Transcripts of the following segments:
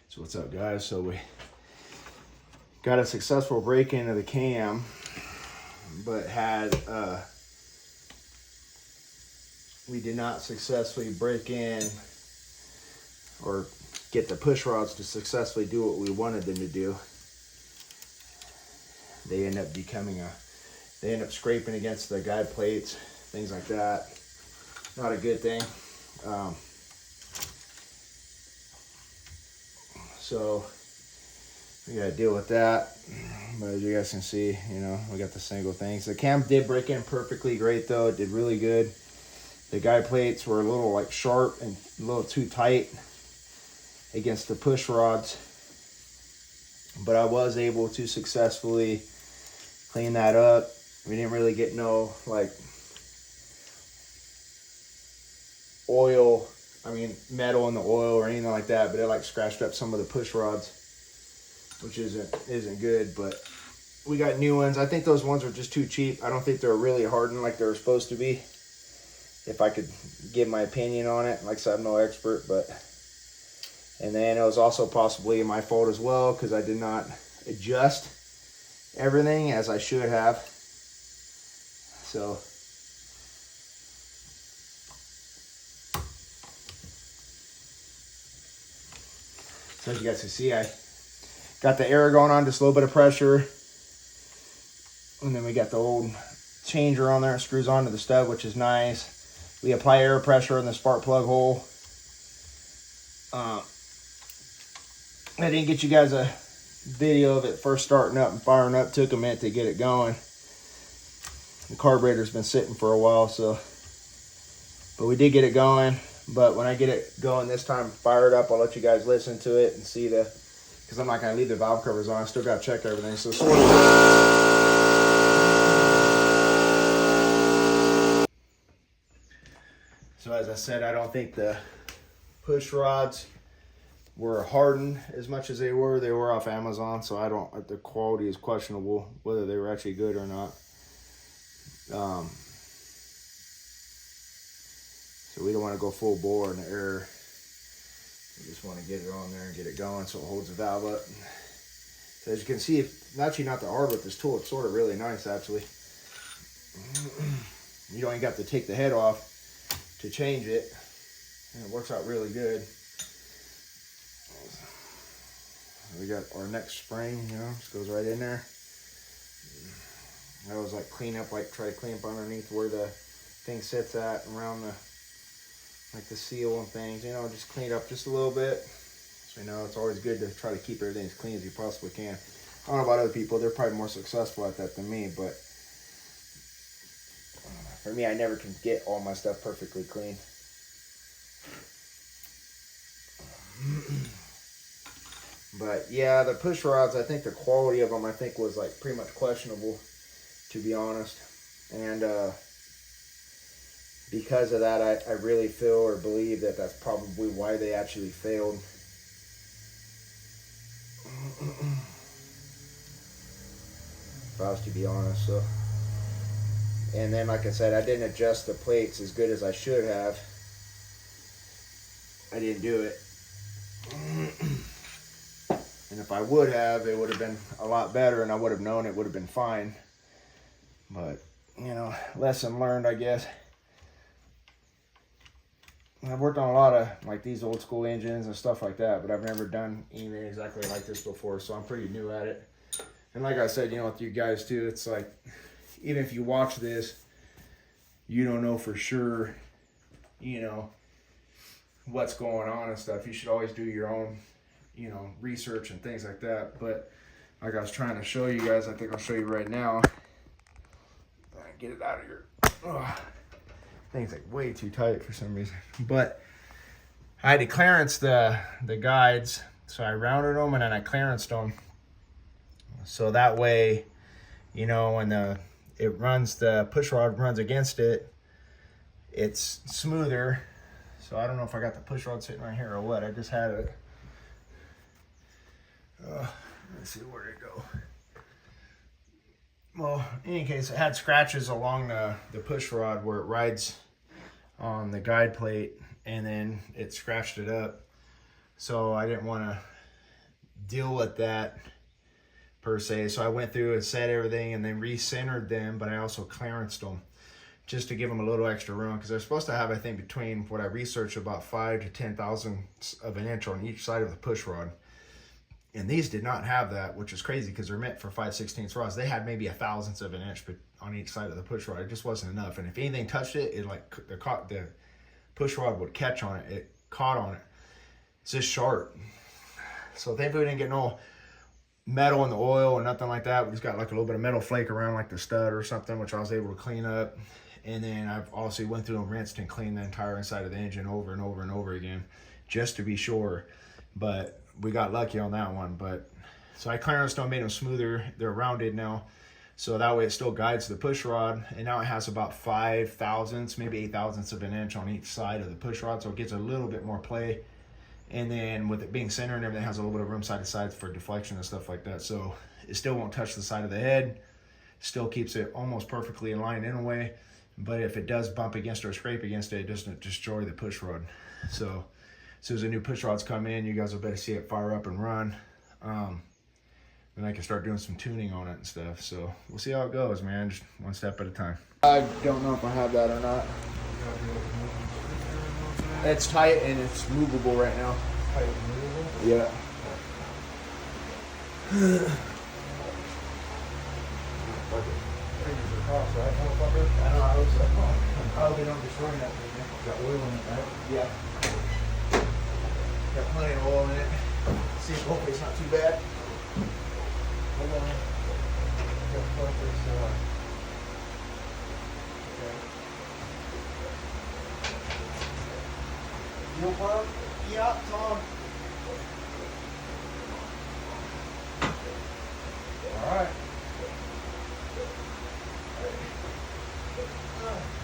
So what's up, guys? So we got a successful break-in of the cam, but we did not successfully break in or get the push rods to successfully do what we wanted them to do. They end up scraping against the guide plates, things like that. Not a good thing. So we gotta deal with that. But as you guys can see, we got the single things. The cam did break in perfectly great though. It did really good. The guide plates were a little like sharp and a little too tight against the push rods. But I was able to successfully clean that up. We didn't really get no like metal in the oil or anything like that, but it like scratched up some of the push rods, which isn't good. But we got new ones. I think those ones are just too cheap. I don't think they're really hardened like they're supposed to be. If I could give my opinion on it, like I said, I'm no expert, but. And then it was also possibly my fault as well because I did not adjust everything as I should have. So as you guys can see, I got the air going on, just a little bit of pressure. And then we got the old changer on there. It screws onto the stud, which is nice. We apply air pressure in the spark plug hole. I didn't get you guys a video of it first starting up and firing up. Took a minute to get it going. The carburetor's been sitting for a while, but we did get it going. But when I get it going this time, fire it up, I'll let you guys listen to it and see because I'm not going to leave the valve covers on. I still got to check everything. So as I said, I don't think the push rods were hardened as much as they were. They were off Amazon, so the quality is questionable whether they were actually good or not. So we don't want to go full bore in the air. We just want to get it on there and get it going so it holds the valve up. So as you can see, it's actually not that hard with this tool. It's sort of really nice, actually. You don't even got to take the head off to change it, and it works out really good. We got our next spring, just goes right in there. That was like try to clean up underneath where the thing sits at, around the seal and things, just clean it up just a little bit. So, it's always good to try to keep everything as clean as you possibly can. I don't know about other people, they're probably more successful at that than me, but for me, I never can get all my stuff perfectly clean. But yeah, the push rods, I think the quality of them, was like pretty much questionable, to be honest. And because of that, I really feel or believe that that's probably why they actually failed. If I was to be honest, so. And then, like I said, I didn't adjust the plates as good as I should have. I didn't do it. And if I would have, it would have been a lot better, and I would have known it would have been fine. But, lesson learned, I guess. I've worked on a lot of like these old school engines and stuff like that, but I've never done anything exactly like this before, so I'm pretty new at it. And like I said, with you guys too, it's like, even if you watch this, you don't know for sure, what's going on and stuff. You should always do your own, research and things like that. But like I was trying to show you guys, I think I'll show you right now. Get it out of here. Ugh. Thing's like way too tight for some reason. But I had to clearance the guides, so I rounded them and then I clearanced them. So that way, when the push rod runs against it, it's smoother. So I don't know if I got the push rod sitting right here or what. I just had it. Let's see, where did it go? Well, in any case, it had scratches along the push rod where it rides on the guide plate, and then it scratched it up. So I didn't want to deal with that per se. So I went through and set everything and then re-centered them, but I also clearanced them just to give them a little extra room, because they're supposed to have, I think, between what I researched, about 5 to 10 thousandths of an inch on each side of the push rod. And these did not have that, which is crazy because they're meant for 5/16 rods. They had maybe a thousandth of an inch on each side of the push rod. It just wasn't enough. And if anything touched it, it like the push rod would catch on it. It caught on it. It's just sharp. So thankfully we didn't get no metal in the oil or nothing like that. We just got like a little bit of metal flake around like the stud or something, which I was able to clean up. And then I've also went through and rinsed and cleaned the entire inside of the engine over and over and over again, just to be sure. But we got lucky on that one. But so I clearanced them, made them smoother. They're rounded now, so that way it still guides the push rod. And now it has about 5 thousandths, maybe 8 thousandths of an inch on each side of the push rod, so it gets a little bit more play. And then with it being centered and everything, it has a little bit of room side to side for deflection and stuff like that. So it still won't touch the side of the head. Still keeps it almost perfectly in line in a way. But if it does bump against or scrape against it, it doesn't destroy the push rod. So as soon as the new push rods come in, you guys will better see it fire up and run. Then I can start doing some tuning on it and stuff. So we'll see how it goes, man. Just one step at a time. I don't know if I have that or not. It's tight and it's movable right now. Tight and movable? Yeah. Across, right, motherfucker? I don't know, I hope so. I hope they don't destroy that thing, man. Got oil in it, right? Yeah. Got plenty of oil in it. See, hopefully it's not too bad. Hold on. Got to put this, okay. Fuel pump? Yeah, Tom. Alright.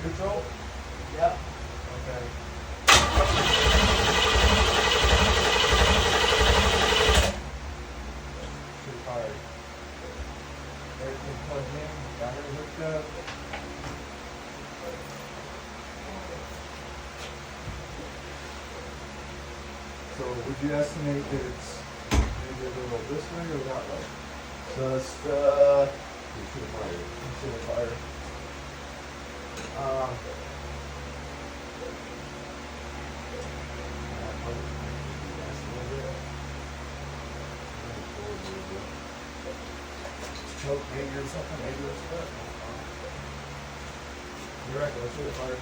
Neutral? Yeah. Okay. Should fire. Everything plugged in, got it hooked up. So would you estimate that it's maybe a little this way or that way? So it's You should fire. into the fire. Choke maybe or something, maybe it's good. You're right, let's shoot it fire.